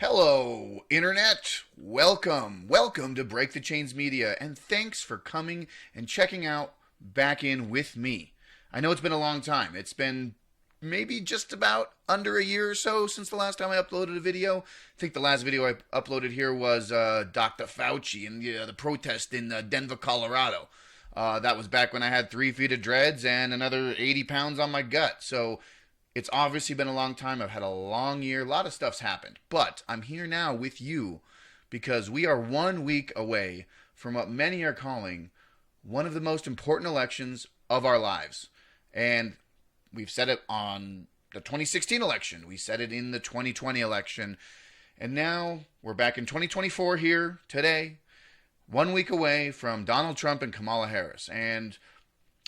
Hello, Internet. Welcome to Break the Chains Media, and thanks for coming and checking out Back In With Me. I know it's been a long time. It's been maybe just about under a year or so since the last time I uploaded a video. I think the last video I uploaded here was Dr. Fauci and the protest in Denver, Colorado. That was back when I had 3 feet of dreads and another 80 pounds on my gut. So it's obviously been a long time. I've had a long year. A lot of stuff's happened. But I'm here now with you because we are 1 week away from what many are calling one of the most important elections of our lives. And we've said it on the 2016 election. We said it in the 2020 election. And now we're back in 2024 here today, 1 week away from Donald Trump and Kamala Harris. And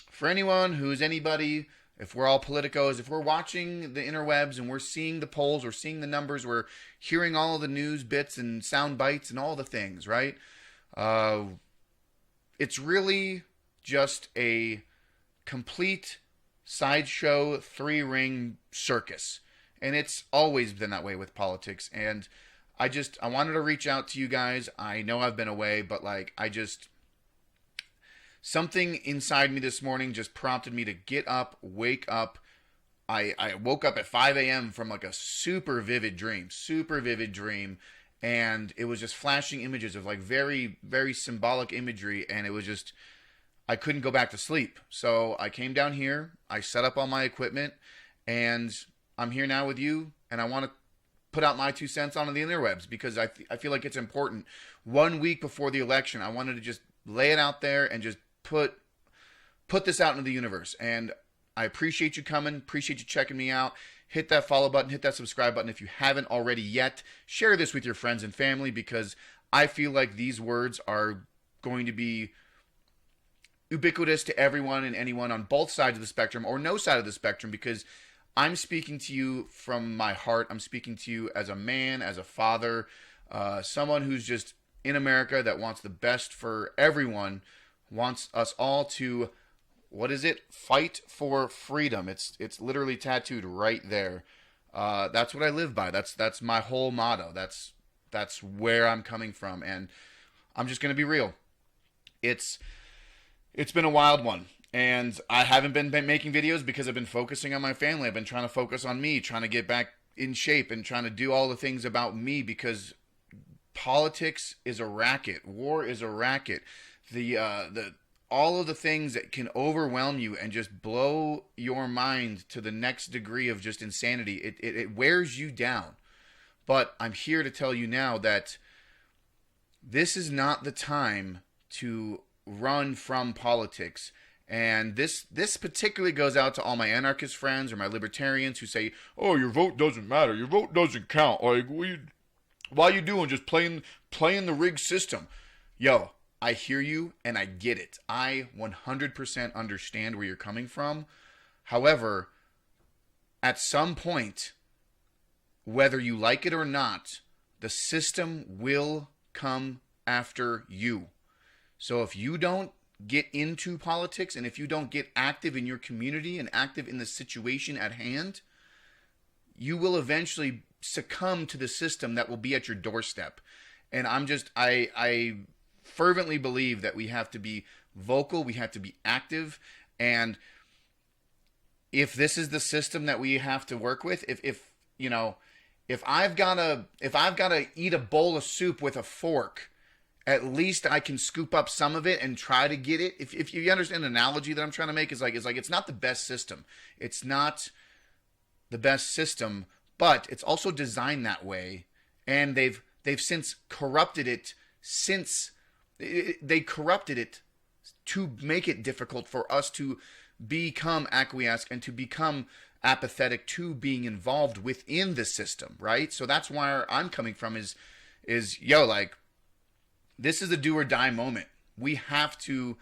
for anyone who's anybody, if we're all politicos, if we're watching the interwebs and we're seeing the polls, we're seeing the numbers, we're hearing all of the news bits and sound bites and all the things, right? It's really just a complete sideshow 3-ring circus. And it's always been that way with politics. And I wanted to reach out to you guys. I know I've been away, but something inside me this morning just prompted me to get up, wake up. I woke up at 5 a.m. from a super vivid dream. And it was just flashing images of very, very symbolic imagery. And it was just, I couldn't go back to sleep. So I came down here, I set up all my equipment, and I'm here now with you. And I want to put out my 2 cents onto the interwebs because I feel like it's important. 1 week before the election, I wanted to just lay it out there and just put this out into the universe. And I appreciate you coming, appreciate you checking me out. Hit that follow button, hit that subscribe button if you haven't already yet. Share this with your friends and family because I feel like these words are going to be ubiquitous to everyone and anyone on both sides of the spectrum or no side of the spectrum, because I'm speaking to you from my heart. I'm speaking to you as a man, as a father, someone who's just in America that wants the best for everyone, wants us all to, fight for freedom. It's literally tattooed right there. That's what I live by. That's my whole motto. That's where I'm coming from, and I'm just gonna be real. It's been a wild one, and I haven't been making videos because I've been focusing on my family. I've been trying to focus on me, trying to get back in shape, and trying to do all the things about me because politics is a racket. War is a racket. All of the things that can overwhelm you and just blow your mind to the next degree of just insanity, it wears you down. But I'm here to tell you now that this is not the time to run from politics. And this particularly goes out to all my anarchist friends or my libertarians who say, oh, your vote doesn't matter, your vote doesn't count, why are you doing, just playing the rigged system? Yo, I hear you and I get it. I 100% understand where you're coming from. However, at some point, whether you like it or not, the system will come after you. So if you don't get into politics and if you don't get active in your community and active in the situation at hand, you will eventually succumb to the system that will be at your doorstep. And I fervently believe that we have to be vocal, we have to be active, and if this is the system that we have to work with, if I've gotta eat a bowl of soup with a fork, at least I can scoop up some of it and try to get it. If you understand the analogy that I'm trying to make, is it's not the best system. It's not the best system, but it's also designed that way, and they've since corrupted it. They corrupted it to make it difficult for us to become acquiesced and to become apathetic to being involved within the system, right? So that's where I'm coming from is this is a do or die moment. We have to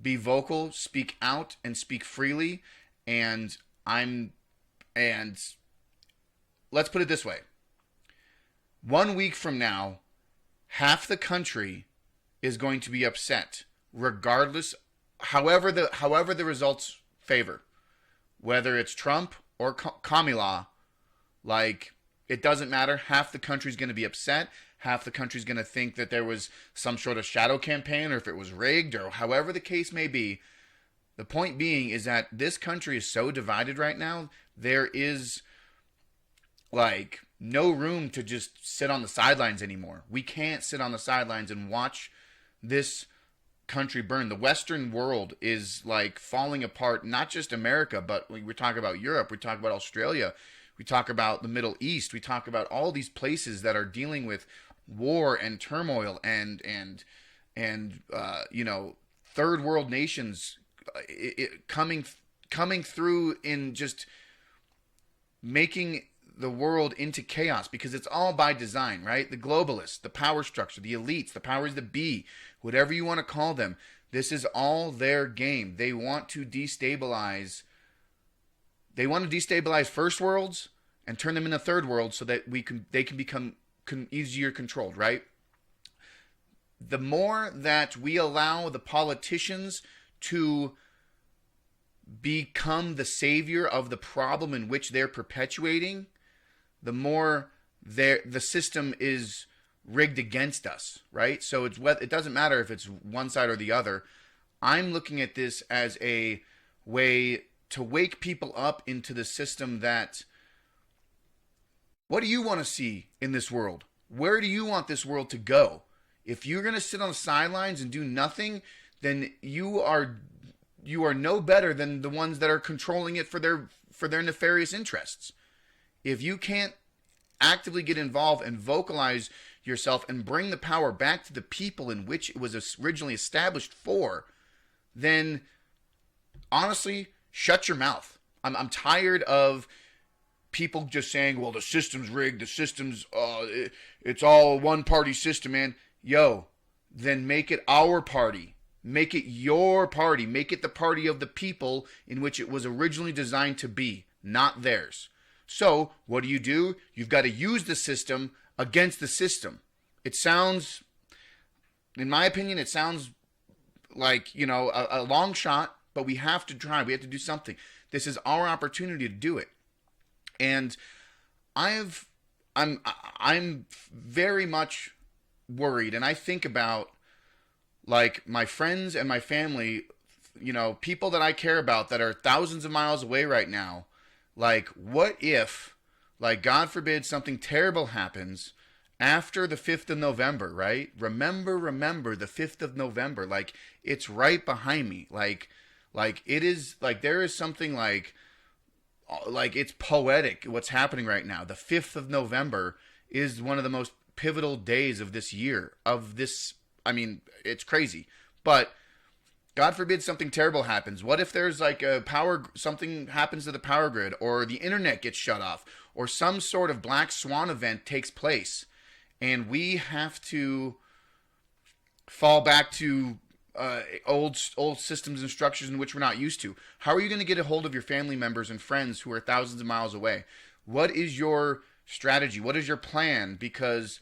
be vocal, speak out, and speak freely. And let's put it this way. 1 week from now, half the country is going to be upset, regardless, however the results favor, whether it's Trump or Kamala. It doesn't matter. Half the country's going to be upset. Half the country's going to think that there was some sort of shadow campaign, or if it was rigged, or however the case may be. The point being is that this country is so divided right now, there is like no room to just sit on the sidelines anymore. We can't sit on the sidelines and watch this country burn. The Western world is like falling apart, not just America, but we're talking about Europe, we talk about Australia, we talk about the Middle East, we talk about all these places that are dealing with war and turmoil and third world nations coming through in just making the world into chaos, because it's all by design, right? The globalists, the power structure, the elites, the powers that be, whatever you want to call them, this is all their game. They want to destabilize first worlds and turn them into third worlds so that they can become easier controlled, right? The more that we allow the politicians to become the savior of the problem in which they're perpetuating, the more the system is rigged against us, right? So it doesn't matter if it's one side or the other. I'm looking at this as a way to wake people up into the system that, what do you want to see in this world? Where do you want this world to go? If you're going to sit on the sidelines and do nothing, then you are no better than the ones that are controlling it for their nefarious interests. If you can't actively get involved and vocalize yourself and bring the power back to the people in which it was originally established for, then honestly, shut your mouth. I'm tired of people just saying, well, the system's rigged, the system's, it's all a one-party system, man. Yo, then make it our party. Make it your party. Make it the party of the people in which it was originally designed to be, not theirs. So, what do? You've got to use the system against the system. It sounds, in my opinion, it sounds like, a long shot, but we have to try. We have to do something. This is our opportunity to do it. And I'm very much worried, and I think about like my friends and my family, people that I care about that are thousands of miles away right now. Like, what if, like, God forbid, something terrible happens after the 5th of November, right? Remember the 5th of November. Like, it's right behind me. Like it is, like, there is something like it's poetic what's happening right now. The 5th of November is one of the most pivotal days of this year, I mean, it's crazy. But God forbid something terrible happens. What if there's like something happens to the power grid, or the internet gets shut off, or some sort of black swan event takes place, and we have to fall back to old systems and structures in which we're not used to? How are you going to get a hold of your family members and friends who are thousands of miles away? What is your strategy? What is your plan? Because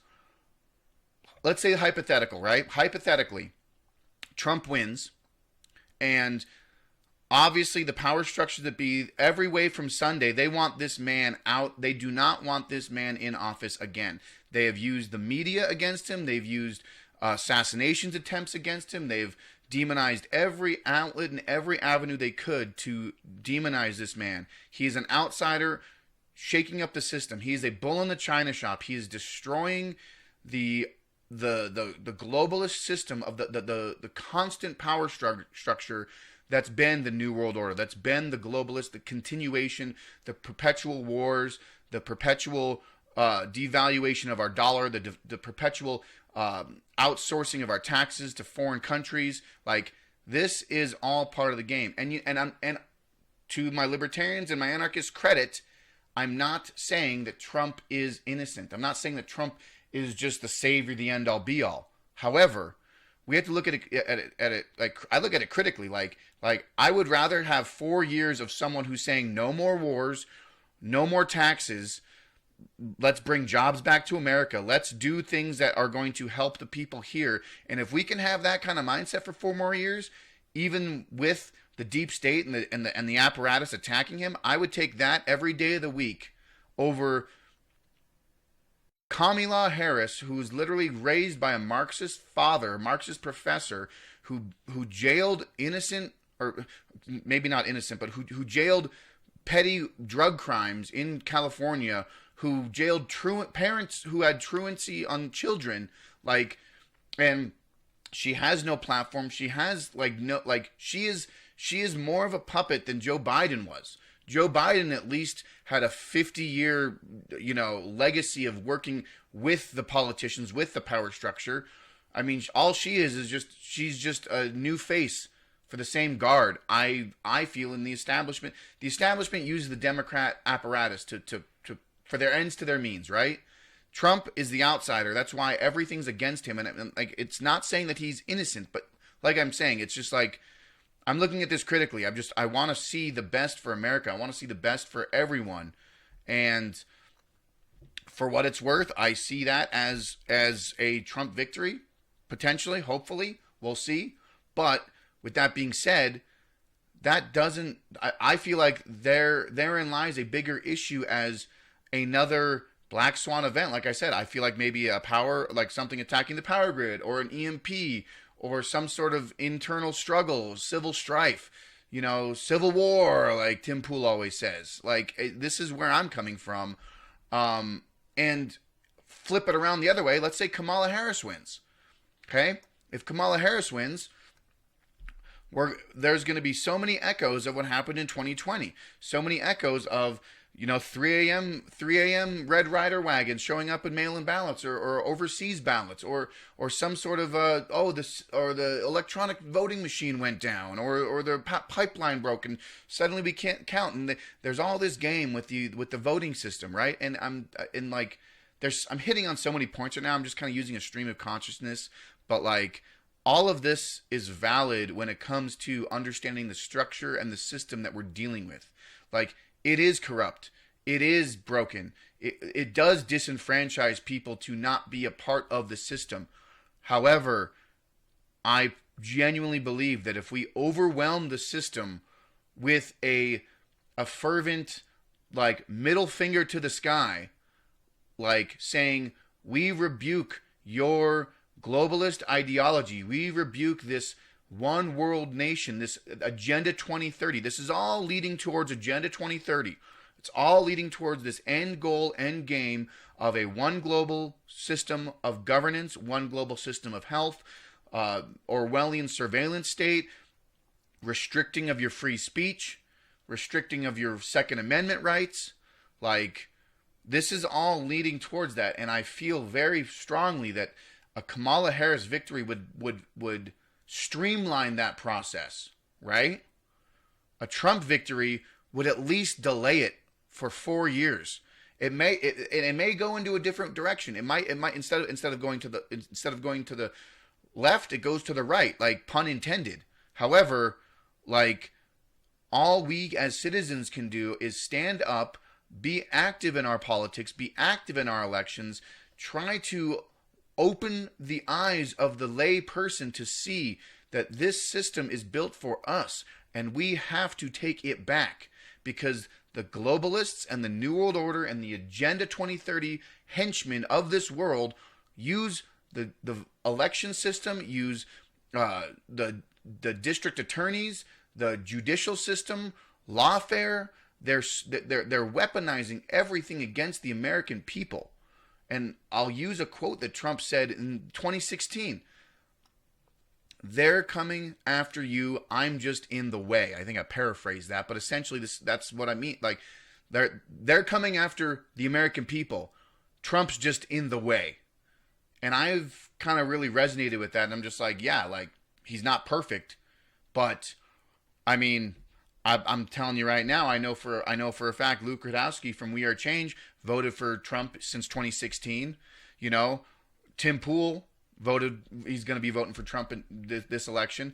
let's say hypothetical, right? Hypothetically, Trump wins, and obviously the power structure that be every way from Sunday, they want this man out. They do not want this man in office again. They have used the media against him. They've used assassinations attempts against him. They've demonized every outlet and every avenue they could to demonize this man. He is an outsider shaking up the system. He is a bull in the china shop. He is destroying the globalist system of the constant power structure that's been the New World Order, that's been the globalist, the continuation, the perpetual wars, the perpetual devaluation of our dollar, the perpetual outsourcing of our taxes to foreign countries. Like, this is all part of the game. And to my libertarians and my anarchists' credit, I'm not saying that Trump is innocent. I'm not saying that Trump is just the savior, the end all be all. However, we have to look at it like, I look at it critically. Like I would rather have 4 years of someone who's saying no more wars, no more taxes. Let's bring jobs back to America. Let's do things that are going to help the people here. And if we can have that kind of mindset for 4 more years, even with the deep state and the apparatus attacking him, I would take that every day of the week over Kamala Harris, who was literally raised by a Marxist father, a Marxist professor, who jailed innocent, or maybe not innocent, but who jailed petty drug crimes in California, who jailed parents who had truancy on children, like, and she has no platform. She has like no, like, she is more of a puppet than Joe Biden was. Joe Biden at least had a 50-year, legacy of working with the politicians, with the power structure. I mean, all she is just, she's just a new face for the same guard. I feel in the establishment. The establishment uses the Democrat apparatus to for their ends to their means, right? Trump is the outsider. That's why everything's against him. And like, it's not saying that he's innocent, but like I'm saying, it's just like, I'm looking at this critically. I want to see the best for America. I want to see the best for everyone. And for what it's worth, I see that as a Trump victory, potentially, hopefully. We'll see. But with that being said, that doesn't, I feel like therein lies a bigger issue as another black swan event. Like I said, I feel like maybe a power, like something attacking the power grid, or an EMP, or some sort of internal struggle, civil strife, civil war, like Tim Pool always says. Like, this is where I'm coming from. And flip it around the other way. Let's say Kamala Harris wins. Okay? If Kamala Harris wins, there's going to be so many echoes of what happened in 2020. So many echoes of, 3 a.m. Red Rider wagons showing up in mail-in ballots, or overseas ballots, or some sort of the electronic voting machine went down, or the pipeline broke and suddenly we can't count. And there's all this game with the voting system, right? And I'm hitting on so many points right now. I'm just kind of using a stream of consciousness, but like, all of this is valid when it comes to understanding the structure and the system that we're dealing with. Like, it is corrupt. It is broken. It does disenfranchise people to not be a part of the system. However, I genuinely believe that if we overwhelm the system with a fervent, like, middle finger to the sky, like saying, we rebuke your globalist ideology, we rebuke this one world nation, this Agenda 2030. This is all leading towards Agenda 2030. It's all leading towards this end goal, end game of a one global system of governance, one global system of health, Orwellian surveillance state, restricting of your free speech, restricting of your Second Amendment rights. Like, this is all leading towards that, and I feel very strongly that a Kamala Harris victory would streamline that process, right? A Trump victory would at least delay it for 4 years. It may go into a different direction. It might instead of going to the left, it goes to the right, like, pun intended. However, like, all we as citizens can do is stand up, be active in our politics, be active in our elections, try to open the eyes of the lay person to see that this system is built for us, and we have to take it back, because the globalists and the New World Order and the Agenda 2030 henchmen of this world use the election system, use the district attorneys, the judicial system, lawfare. They're weaponizing everything against the American people. And I'll use a quote that Trump said in 2016. They're coming after you. I'm just in the way. I think I paraphrased that, but essentially that's what I mean. Like, they're coming after the American people. Trump's just in the way. And I've kind of really resonated with that. And I'm just like, yeah, like, he's not perfect, but I mean, I'm telling you right now, I know for a fact Luke Rudkowski from We Are Change voted for Trump since 2016. Tim Pool voted; he's going to be voting for Trump in this election.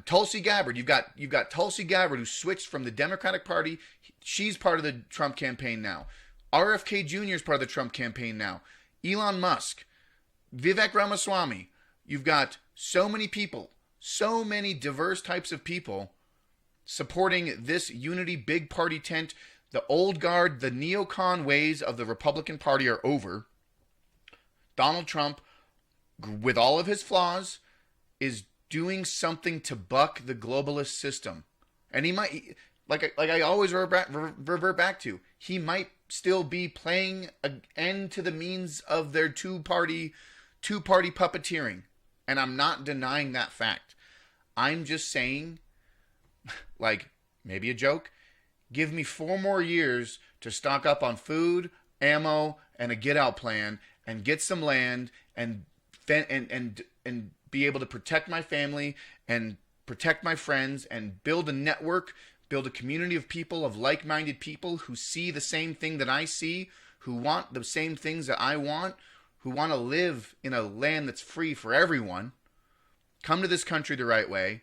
Tulsi Gabbard, you've got Tulsi Gabbard, who switched from the Democratic Party. She's part of the Trump campaign now. RFK Jr. is part of the Trump campaign now. Elon Musk, Vivek Ramaswamy. You've got so many people, so many diverse types of people supporting this unity big party tent. The old guard, the neocon ways of the Republican Party are over. Donald Trump, with all of his flaws, is doing something to buck the globalist system. And he might, like I always revert back to, he might still be playing an end to the means of their two-party puppeteering. And I'm not denying that fact. I'm just saying, like, maybe a joke, give me 4 more years to stock up on food, ammo, and a get-out plan, and get some land, and be able to protect my family, and protect my friends, and build a network, build a community of people, of like-minded people who see the same thing that I see, who want the same things that I want, who want to live in a land that's free for everyone. Come to this country the right way.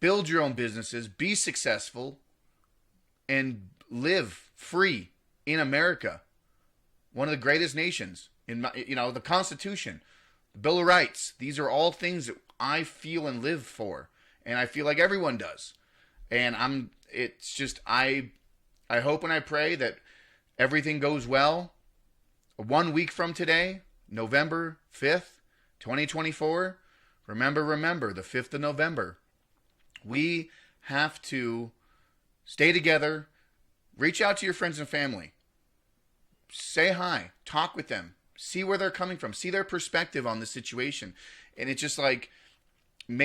Build your own businesses. Be successful. And live free in America. One of the greatest nations. The Constitution. The Bill of Rights. These are all things that I feel and live for. And I feel like everyone does. And I hope and I pray that everything goes well. 1 week from today, November 5th, 2024, remember, the 5th of November, we have to stay together, reach out to your friends and family, say hi, talk with them, see where they're coming from, see their perspective on the situation. And it's just like, and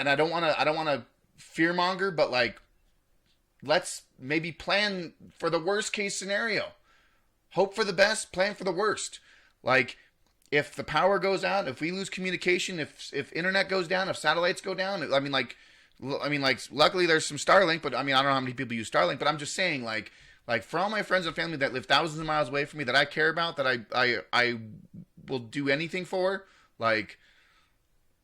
I don't want to fearmonger, but like, let's maybe plan for the worst case scenario. Hope for the best, plan for the worst. Like, if the power goes out, if we lose communication, if internet goes down, if satellites go down, luckily there's some Starlink, but I don't know how many people use Starlink, but I'm just saying, like for all my friends and family that live thousands of miles away from me, that I care about, that I will do anything for, like,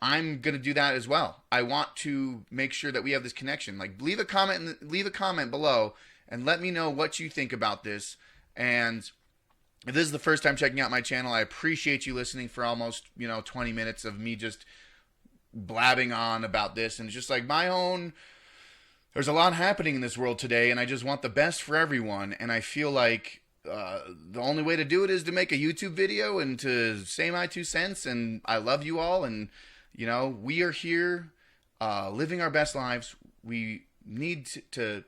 I'm gonna do that as well. I want to make sure that we have this connection. Like, leave a comment below and let me know what you think about this. And if this is the first time checking out my channel, I appreciate you listening for almost 20 minutes of me just blabbing on about this. And it's just like there's a lot happening in this world today, and I just want the best for everyone. And I feel like the only way to do it is to make a YouTube video and to say my 2 cents. And I love you all, and we are here living our best lives. We need to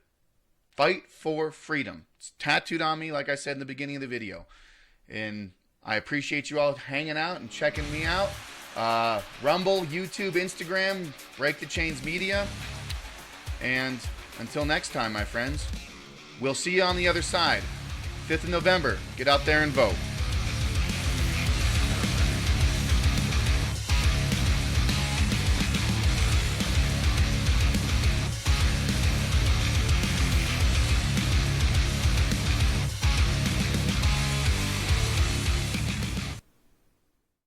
fight for freedom. It's tattooed on me, like I said in the beginning of the video. And I appreciate you all hanging out and checking me out. Rumble, YouTube, Instagram, Break the Chains Media. And until next time, my friends, we'll see you on the other side. 5th of November. Get out there and vote.